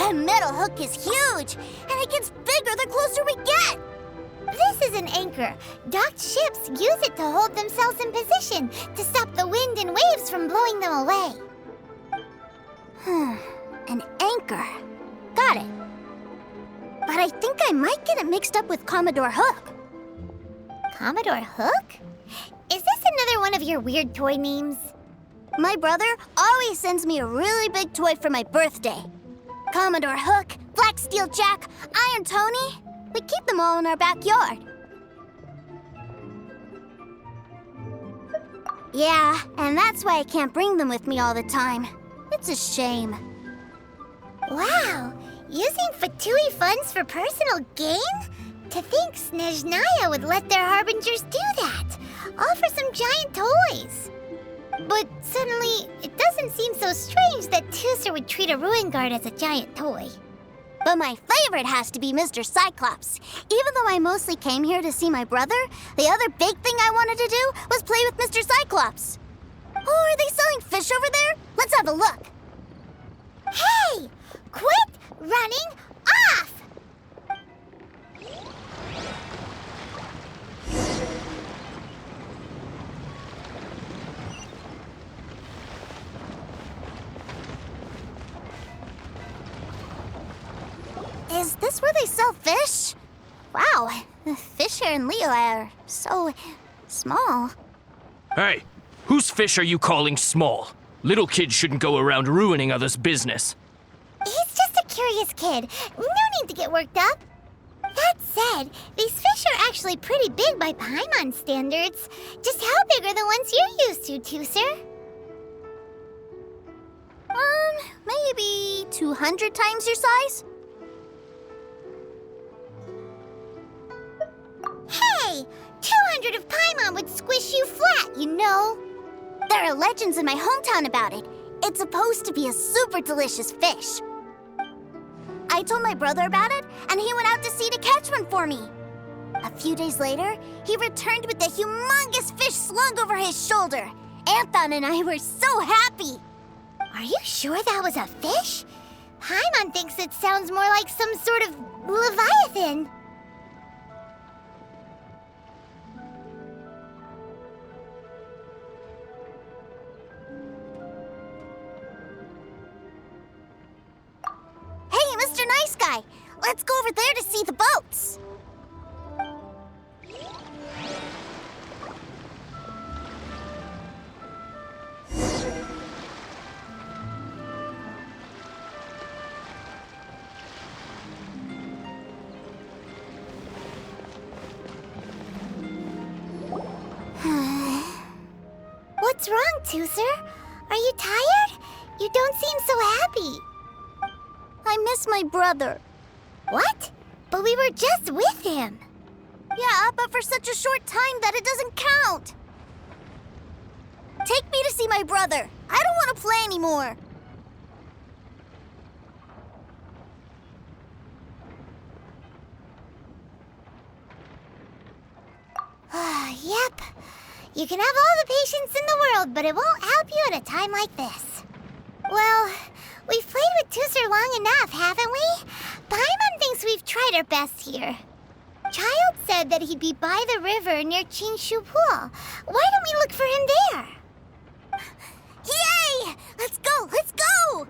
That metal hook is huge, and it gets bigger the closer we get. This is an anchor. Docked ships use it to hold themselves in position to stop the wind and waves from blowing them away. An anchor. Got it. But I think I might get it mixed up with Commodore Hook. Commodore Hook? Is this another one of your weird toy names? My brother always sends me a really big toy for my birthday. Commodore Hook, Black Steel Jack, Iron Tony. We keep them all in our backyard. Yeah, and that's why I can't bring them with me all the time. It's a shame. Wow! Using Fatui funds for personal gain? To think Snezhnaya would let their harbingers do that, all for some giant toys. But suddenly, it doesn't seem so strange that Teucer would treat a ruin guard as a giant toy. But my favorite has to be Mr. Cyclops. Even though I mostly came here to see my brother, the other big thing I wanted to do was play with Mr. Cyclops. Oh, are they selling fish over there? Let's have a look. Hey! Quit running off! Is this where they sell fish? Wow, the fish here in Leo are so small. Hey, whose fish are you calling small? Little kids shouldn't go around ruining others' business. He's just a curious kid. No need to get worked up. That said, these fish are actually pretty big by Paimon standards. Just how big are the ones you're used to, Teucer? Maybe 200 times your size? Hey! 200 of Paimon would squish you flat, you know. There are legends in my hometown about it. It's supposed to be a super delicious fish. I told my brother about it, and he went out to sea to catch one for me. A few days later, he returned with a humongous fish slung over his shoulder. Anthon and I were so happy. Are you sure that was a fish? Paimon thinks it sounds more like some sort of leviathan. Hey, Mr. Nice Guy, let's go over there to see the boats. What's wrong, Teucer? Are you tired? You don't seem so happy. I miss my brother. What? But we were just with him. Yeah, but for such a short time that it doesn't count. Take me to see my brother. I don't want to play anymore. Yep. You can have all the patience in the world, but it won't help you at a time like this. Well, we've played with Teucer long enough, haven't we? Paimon thinks we've tried our best here. Childe said that he'd be by the river near Chingshu Pool. Why don't we look for him there? Yay! Let's go! Let's go!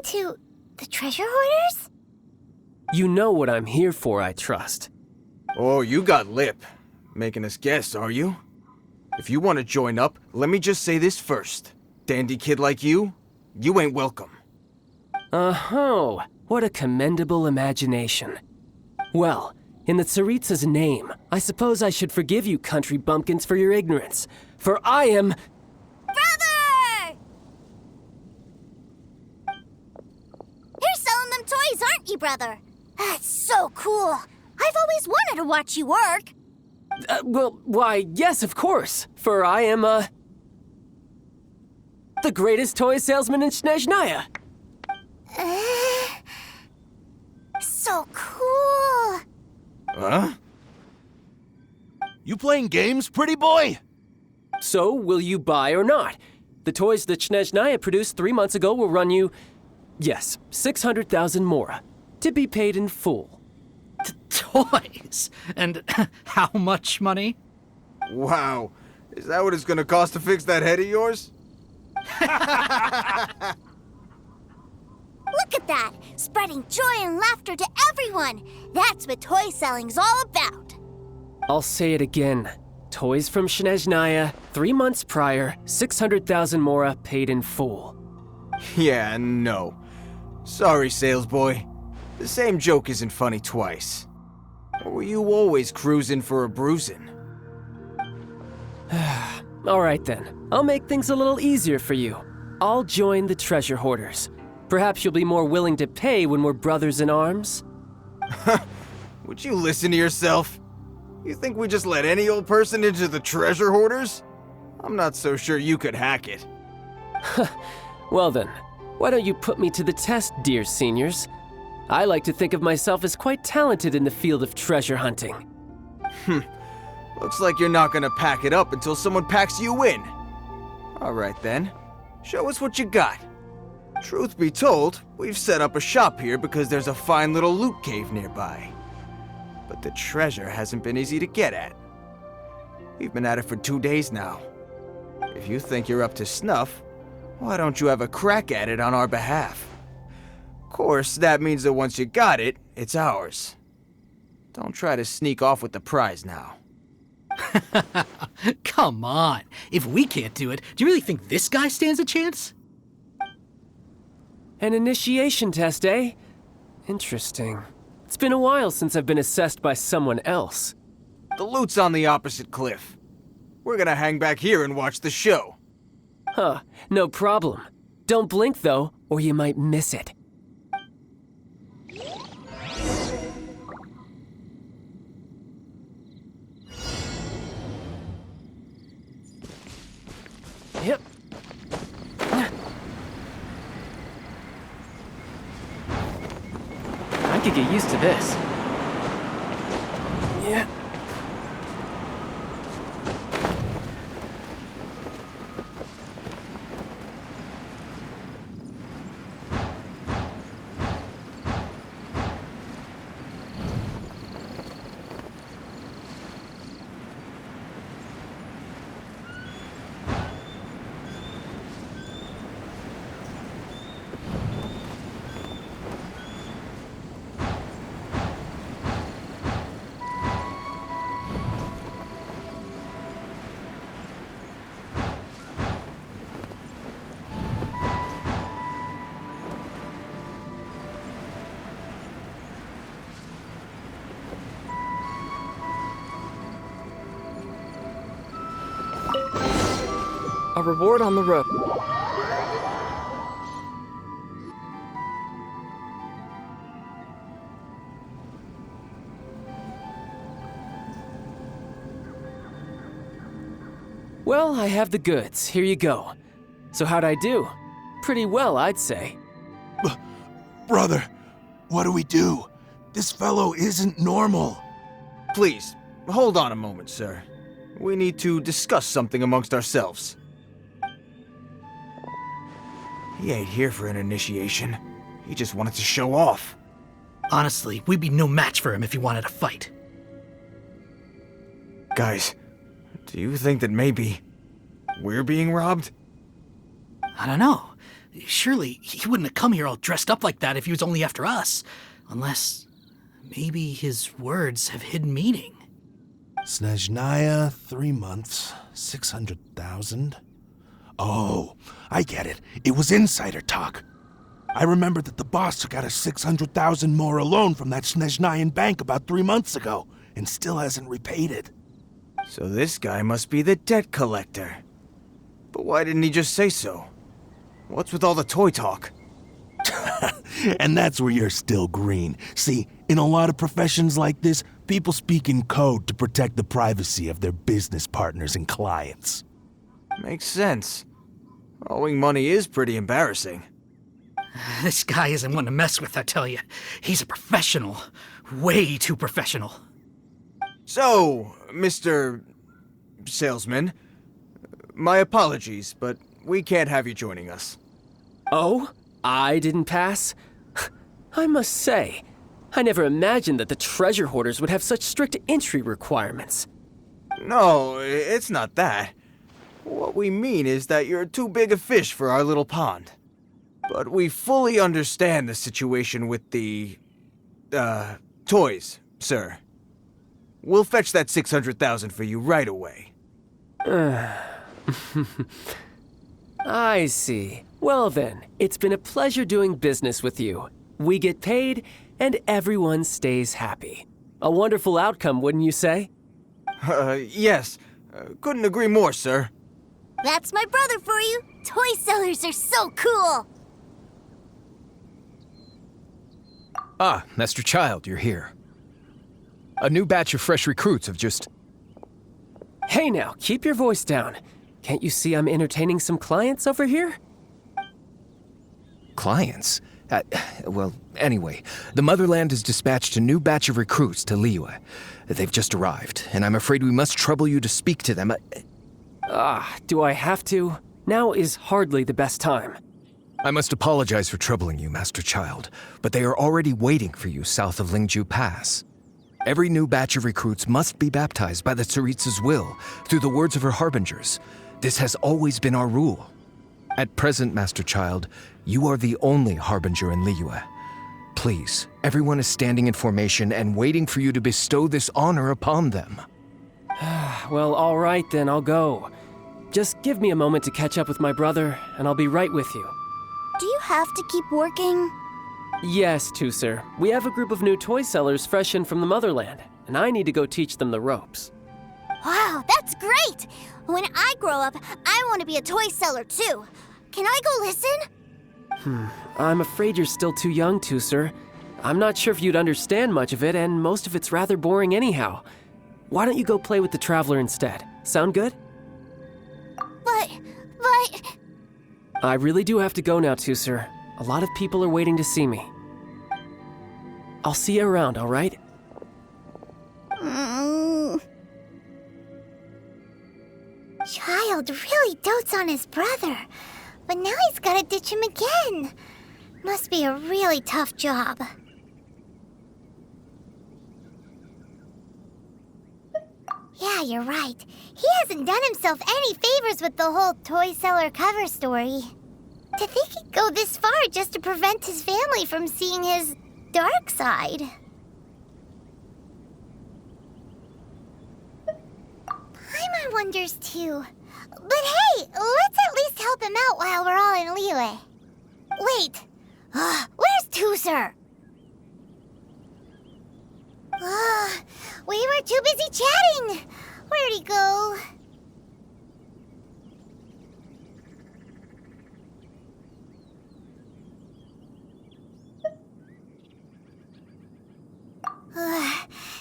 To the treasure hoarders? You know what I'm here for, I trust. Oh, you got lip. Making us guess, are you? If you want to join up, let me just say this first. Dandy kid like you ain't welcome. Oh, what a commendable imagination. Well, in the Tsaritsa's name, I suppose I should forgive you country bumpkins for your ignorance, for I am... Brother! You're selling them toys, aren't you, brother? That's so cool. I've always wanted to watch you work. Why, yes, of course, for I am, the greatest toy salesman in Snezhnaya. So cool. Huh? You playing games, pretty boy? So, will you buy or not? The toys that Snezhnaya produced 3 months ago will run you, yes, 600,000 mora, to be paid in full. Toys? And how much money? Wow. Is that what it's gonna cost to fix that head of yours? Look at that! Spreading joy and laughter to everyone! That's what toy selling's all about! I'll say it again. Toys from Snezhnaya, 3 months prior, 600,000 mora paid in full. Yeah, no. Sorry, sales boy. The same joke isn't funny twice. Or were you always cruising for a bruising? All right then, I'll make things a little easier for you. I'll join the treasure hoarders. Perhaps you'll be more willing to pay when we're brothers in arms? Would you listen to yourself? You think we just let any old person into the treasure hoarders? I'm not so sure you could hack it. Well then, why don't you put me to the test, dear seniors? I like to think of myself as quite talented in the field of treasure hunting. Looks like you're not gonna pack it up until someone packs you in. Alright then, show us what you got. Truth be told, we've set up a shop here because there's a fine little loot cave nearby. But the treasure hasn't been easy to get at. We've been at it for 2 days now. If you think you're up to snuff, why don't you have a crack at it on our behalf? Of course, that means that once you got it, it's ours. Don't try to sneak off with the prize now. Come on. If we can't do it, do you really think this guy stands a chance? An initiation test, eh? Interesting. It's been a while since I've been assessed by someone else. The loot's on the opposite cliff. We're gonna hang back here and watch the show. Huh, no problem. Don't blink though, or you might miss it. Yep. I could get used to this. Yeah. A reward on the road. Well, I have the goods. Here you go. So how'd I do? Pretty well, I'd say. Brother, what do we do? This fellow isn't normal. Please, hold on a moment, sir. We need to discuss something amongst ourselves. He ain't here for an initiation. He just wanted to show off. Honestly, we'd be no match for him if he wanted to fight. Guys, do you think that maybe we're being robbed? I don't know. Surely he wouldn't have come here all dressed up like that if he was only after us. Unless maybe his words have hidden meaning. Snezhnaya, 3 months, 600,000. Oh, I get it. It was insider talk. I remember that the boss took out a 600,000 more loan from that Snezhnayan bank about 3 months ago, and still hasn't repaid it. So this guy must be the debt collector. But why didn't he just say so? What's with all the toy talk? And that's where you're still green. See, in a lot of professions like this, people speak in code to protect the privacy of their business partners and clients. Makes sense. Owing money is pretty embarrassing. This guy isn't one to mess with, I tell you. He's a professional. Way too professional. So, Mr. Salesman, my apologies, but we can't have you joining us. Oh? I didn't pass? I must say, I never imagined that the treasure hoarders would have such strict entry requirements. No, it's not that. What we mean is that you're too big a fish for our little pond. But we fully understand the situation with the, toys, sir. We'll fetch that 600,000 for you right away. I see. Well then, it's been a pleasure doing business with you. We get paid, and everyone stays happy. A wonderful outcome, wouldn't you say? Yes. Couldn't agree more, sir. That's my brother for you. Toy sellers are so cool. Ah, Master Childe, you're here. A new batch of fresh recruits have just... Hey now, keep your voice down. Can't you see I'm entertaining some clients over here? Clients? Well, anyway, the Motherland has dispatched a new batch of recruits to Liyue. They've just arrived, and I'm afraid we must trouble you to speak to them. Do I have to? Now is hardly the best time. I must apologize for troubling you, Master Childe, but they are already waiting for you south of Lingju Pass. Every new batch of recruits must be baptized by the Tsaritsa's will, through the words of her harbingers. This has always been our rule. At present, Master Childe, you are the only harbinger in Liyue. Please, everyone is standing in formation and waiting for you to bestow this honor upon them. Well, all right then, I'll go. Just give me a moment to catch up with my brother, and I'll be right with you. Do you have to keep working? Yes, Teucer. We have a group of new toy sellers fresh in from the Motherland, and I need to go teach them the ropes. Wow, that's great! When I grow up, I want to be a toy seller too. Can I go listen? I'm afraid you're still too young, Teucer. I'm not sure if you'd understand much of it, and most of it's rather boring anyhow. Why don't you go play with the Traveler instead? Sound good? But... I really do have to go now, Teucer. A lot of people are waiting to see me. I'll see you around, all right? Childe really dotes on his brother, but now he's gotta ditch him again. Must be a really tough job. Yeah, you're right. He hasn't done himself any favors with the whole toy seller cover story. To think he'd go this far just to prevent his family from seeing his dark side. Paimon wonders too. But hey, let's at least help him out while we're all in Liyue. Wait, where's Teucer? We were too busy chatting. Where'd he go?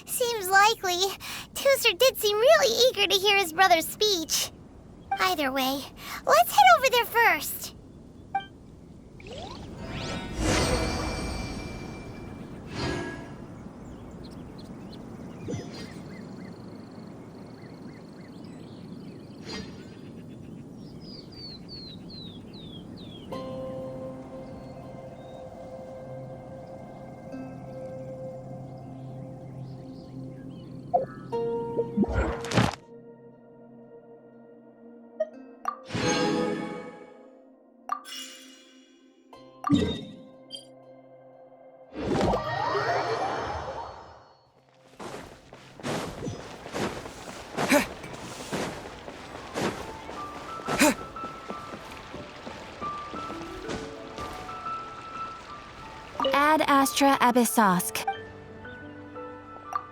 Seems likely. Teucer did seem really eager to hear his brother's speech. Either way, let's head over there first. Ad Astra Abyssosk.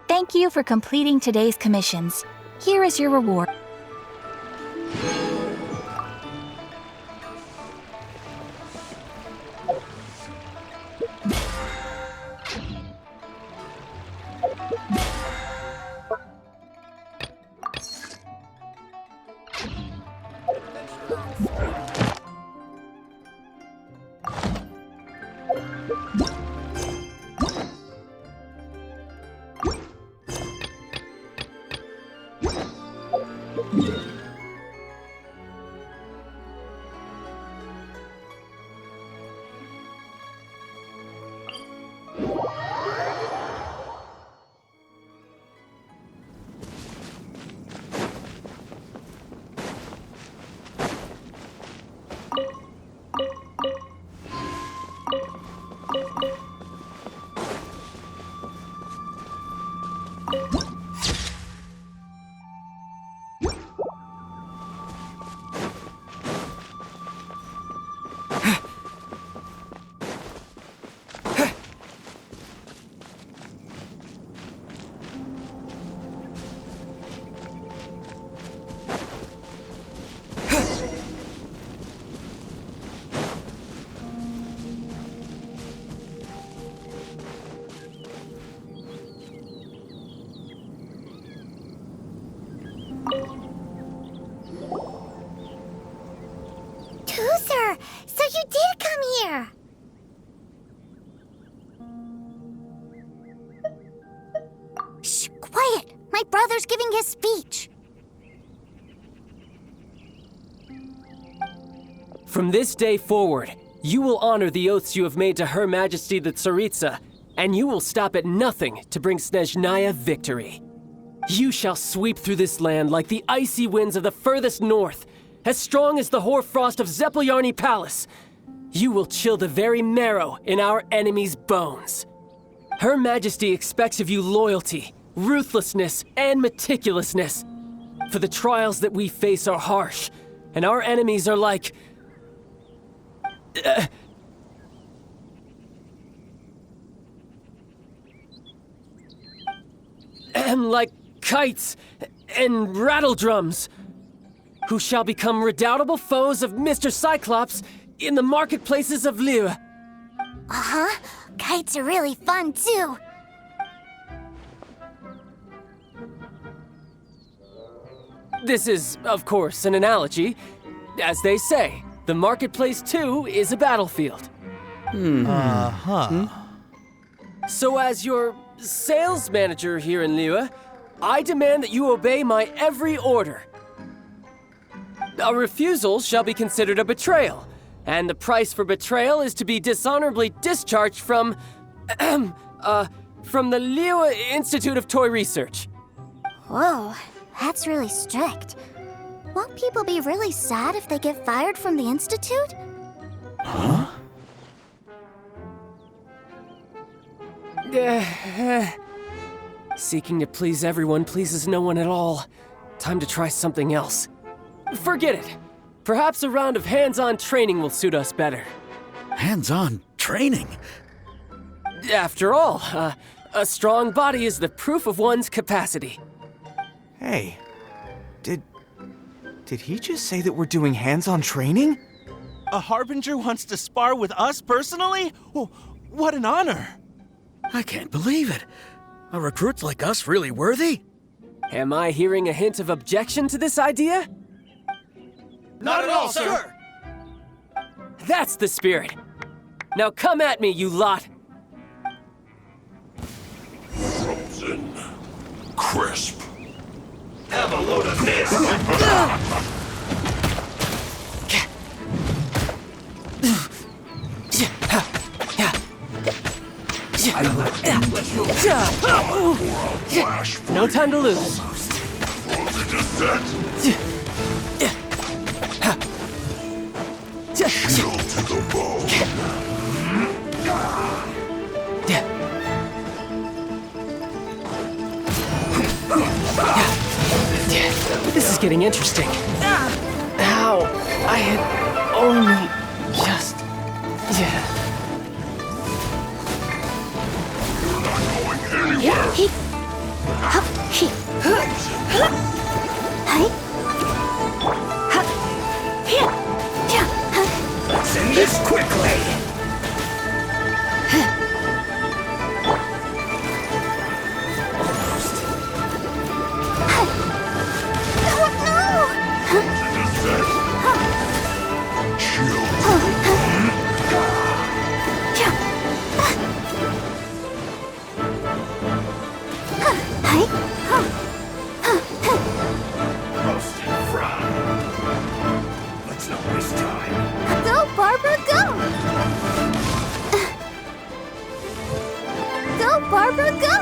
Thank you for completing today's commissions. Here is your reward. Teucer, so you did come here. Shh, quiet! My brother's giving his speech. From this day forward, you will honor the oaths you have made to Her Majesty the Tsaritsa, and you will stop at nothing to bring Snezhnaya victory. You shall sweep through this land like the icy winds of the furthest north, as strong as the hoarfrost of Zepelyarny Palace. You will chill the very marrow in our enemies' bones. Her Majesty expects of you loyalty, ruthlessness, and meticulousness. For the trials that we face are harsh, and our enemies are like... like kites and rattledrums, who shall become redoubtable foes of Mr. Cyclops in the marketplaces of Liyue. Uh-huh. Kites are really fun, too. This is, of course, an analogy. As they say, the marketplace, too, is a battlefield. So as your sales manager here in Liyue, I demand that you obey my every order. A refusal shall be considered a betrayal, and the price for betrayal is to be dishonorably discharged from the Liyue Institute of Toy Research. Whoa, that's really strict. Won't people be really sad if they get fired from the Institute? Huh? Seeking to please everyone pleases no one at all. Time to try something else. Forget it. Perhaps a round of hands-on training will suit us better. Hands-on training? After all, a strong body is the proof of one's capacity. Hey, did he just say that we're doing hands-on training? A Harbinger wants to spar with us personally? Oh, what an honor! I can't believe it. Are recruits like us really worthy? Am I hearing a hint of objection to this idea? Not at all, sir! That's the spirit. Now come at me, you lot. Frozen. Crisp. Have a load of this! No time to lose. Frozen descent! Chill to the bone. This is getting interesting. Ow! I had only just... Yeah. Let's end this quickly! Let's not waste time. Go, Barbara, go! Go, Barbara, go!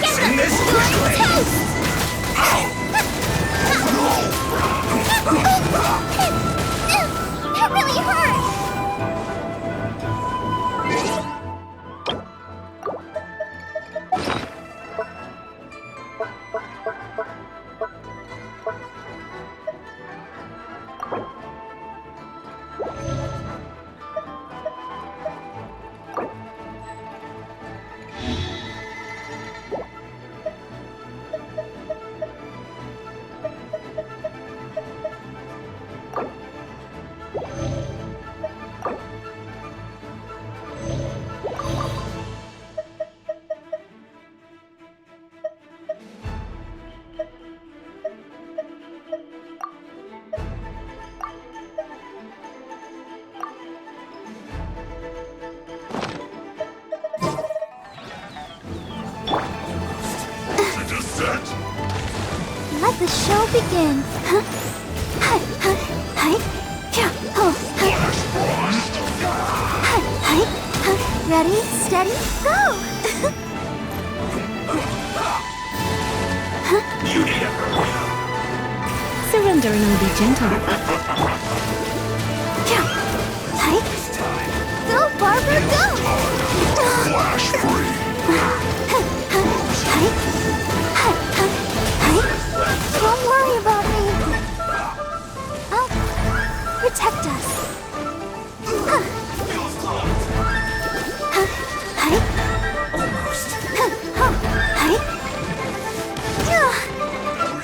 Let's end this quickly! That really hurt! Let the show begin. Ready, steady, go! You need a Surrendering will be gentle. Go, Barbara, go! flash free! Don't worry about me. I'll protect us.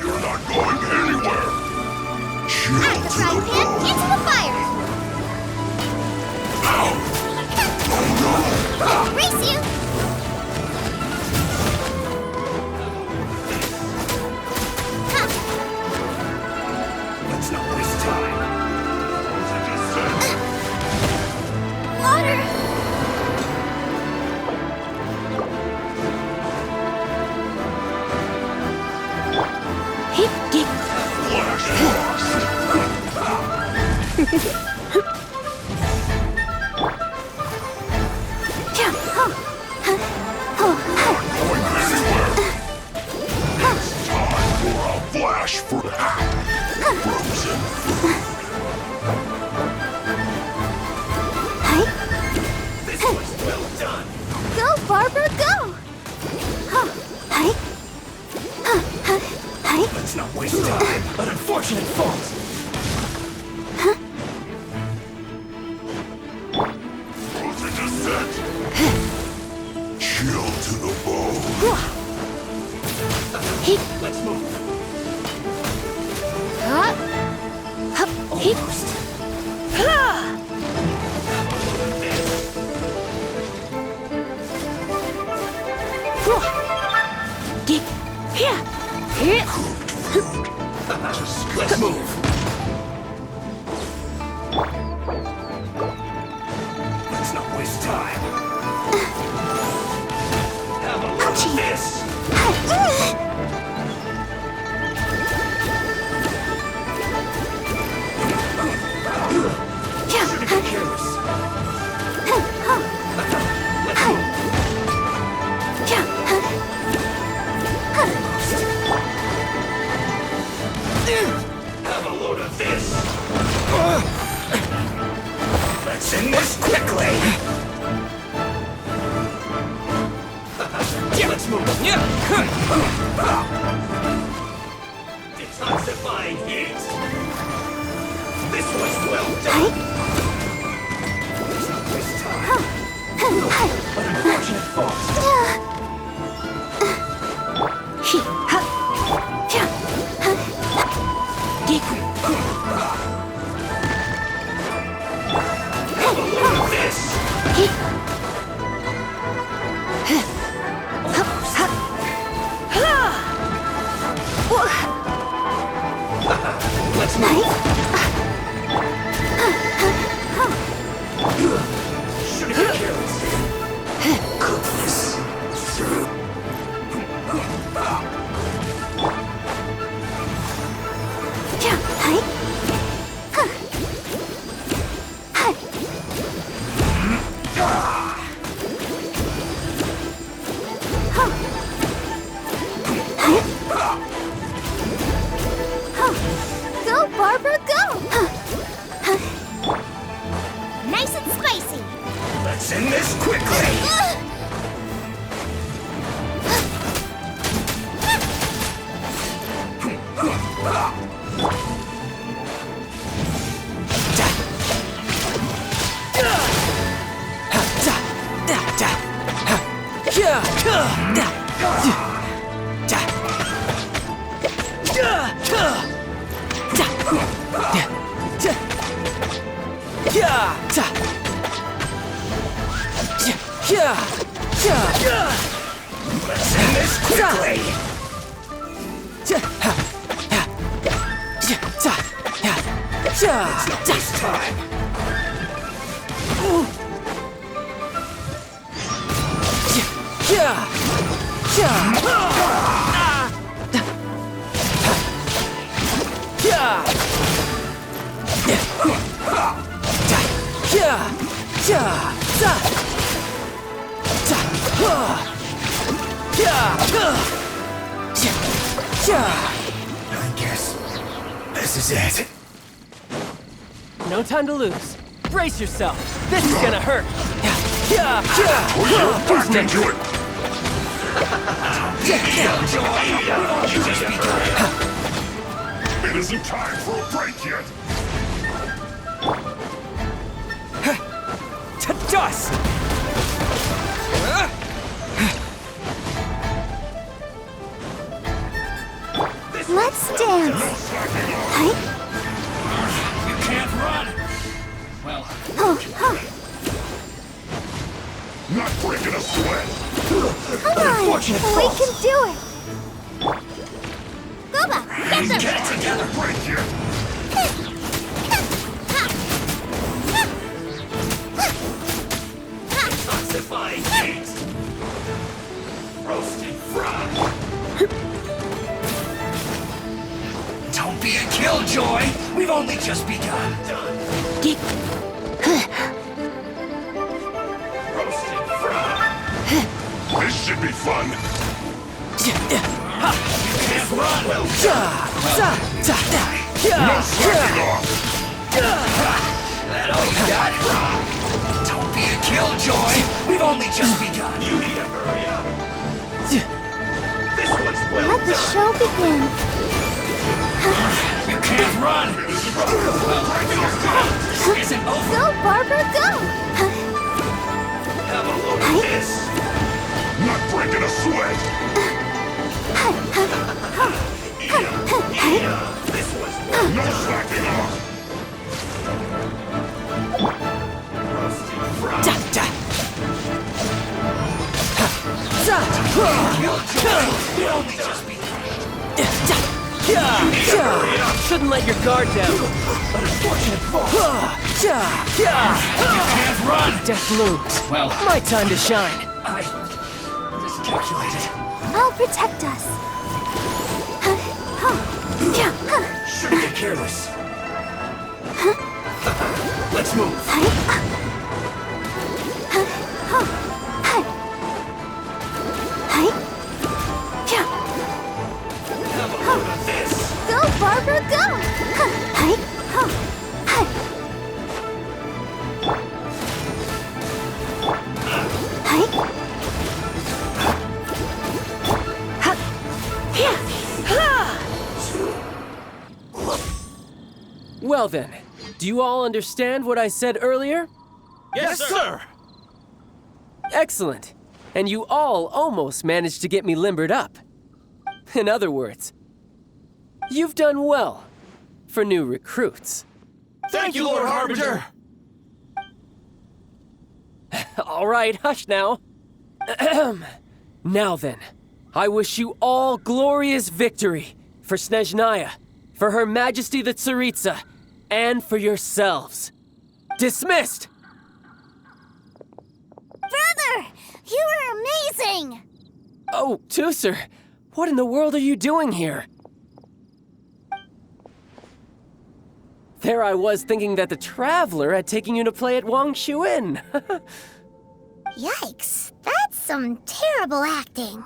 You're not going anywhere! Chill to Frying the pan bone! into the fire. Race you. Let's not waste time! Water. Flash flash for frozen food! This was well done! Go, Barbara, go. Let's not waste time! An unfortunate fault! Frozen descent! Chill to the bone! Let's move! Almost! Let's move! Let's not waste time! Have a look at this! Shouldn't be careless! Let's move! Have a load of this! Let's end this quickly! Let's move! Let's move! Shouldn't get careless. Cook this. Go, Barbara, go! Nice and spicy. Let's end this quickly! Let's end this quickly! Let's not waste time! I guess this is it. No time to lose. Brace yourself. This is gonna hurt. Back into it! It isn't time for a break yet! To dust! Let's dance. You can't run! Well, Not breaking a sweat! Come on, we can do it. Go back, get them. get it together! Break yet! Ossifying heat! Roasted fried! Don't be a killjoy! We've only just begun! Roasted fried! This should be fun! You can't run! Well No slacking off! that all you got? Don't be a killjoy! We've only just begun! You need to hurry up! This one's well Let the show begin. You can't run! This isn't over! Go, Barbara, go! Have a look at this! Not breaking a sweat! This was No slacking off! roasted fried! Killjoy! We only just begun! Shouldn't let your guard down. Unfortunate fall! You can't run! Death looms. Well, My time to shine. I miscalculated. I'll protect us. Shouldn't get careless. Let's move. Have a look at this. Go, Barbara, go! Well then, do you all understand what I said earlier? Yes, sir! Excellent. And you all almost managed to get me limbered up. In other words, you've done well for new recruits. Thank you, Lord Harbinger! All right, hush now. Now then, I wish you all glorious victory for Snezhnaya, for Her Majesty the Tsaritsa, and for yourselves. Dismissed! Brother! You are amazing! Oh, Teucer, what in the world are you doing here? There I was thinking that the Traveler had taken you to play at Wang Shuin. Yikes, that's some terrible acting.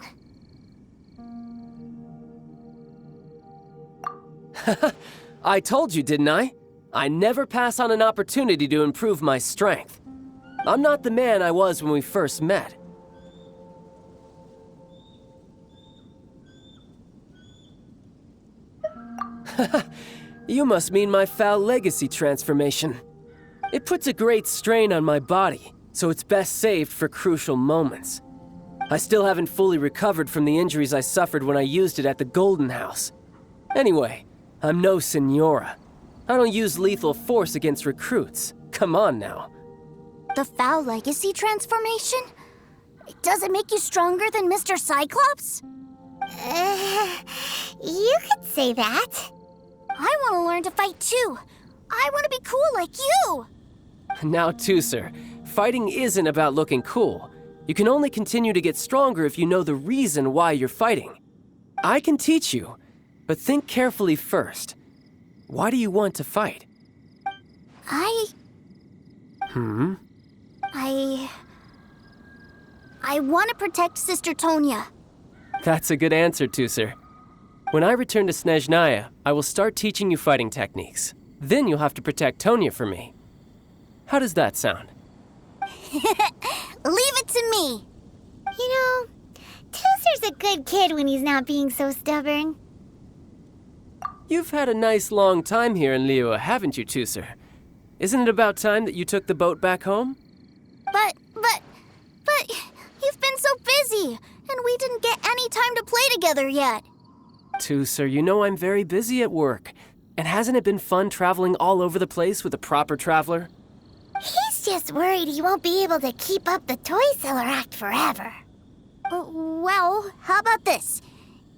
I told you, didn't I? I never pass on an opportunity to improve my strength. I'm not the man I was when we first met. You must mean my foul legacy transformation. It puts a great strain on my body, so it's best saved for crucial moments. I still haven't fully recovered from the injuries I suffered when I used it at the Golden House. Anyway, I'm no Senora. I don't use lethal force against recruits. Come on now. The foul legacy transformation? Does it make you stronger than Mr. Cyclops? You could say that. I want to learn to fight too. I want to be cool like you. Now, Teucer, fighting isn't about looking cool. You can only continue to get stronger if you know the reason why you're fighting. I can teach you, but think carefully first. Why do you want to fight? I want to protect Sister Tonya. That's a good answer, Teucer. When I return to Snezhnaya, I will start teaching you fighting techniques. Then you'll have to protect Tonya for me. How does that sound? Leave it to me. You know, Teucer's a good kid when he's not being so stubborn. You've had a nice long time here in Liyue, haven't you, Teucer? Isn't it about time that you took the boat back home? But you've been so busy, and we didn't get any time to play together yet. Teucer, you know I'm very busy at work. And hasn't it been fun traveling all over the place with a proper traveler? He's just worried he won't be able to keep up the toy seller act forever. Well, how about this?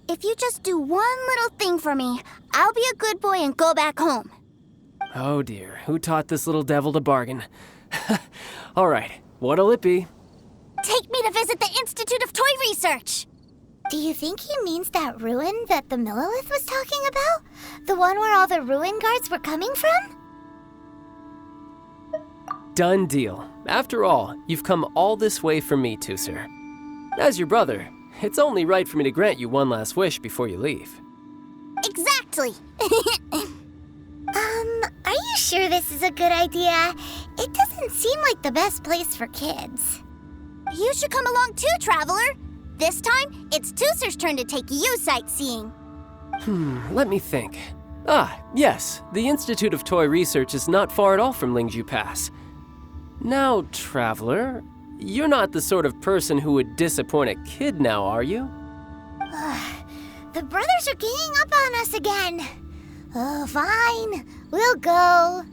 If you just do one little thing for me, I'll be a good boy and go back home. Oh dear, who taught this little devil to bargain? All right, what'll it be? Take me to visit the Institute of Toy Research. Do you think he means that ruin that the Millilith was talking about? The one where all the ruin guards were coming from? Done deal. After all, you've come all this way for me, Teucer. As your brother, it's only right for me to grant you one last wish before you leave. Exactly. Are you sure this is a good idea? It doesn't seem like the best place for kids. You should come along too, Traveler. This time, it's Teucer's turn to take you sightseeing. Let me think. Ah, yes, the Institute of Toy Research is not far at all from Lingju Pass. Now, Traveler, you're not the sort of person who would disappoint a kid now, are you? The brothers are ganging up on us again. Oh, fine. We'll go.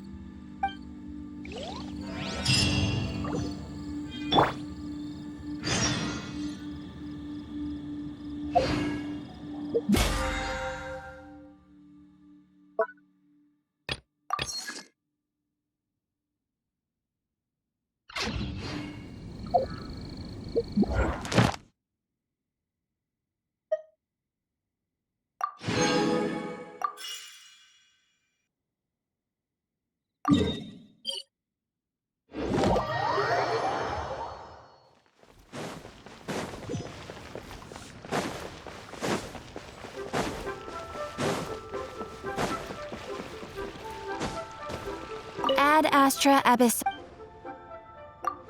Ad Astra Abyss.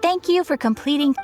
Thank you for completing.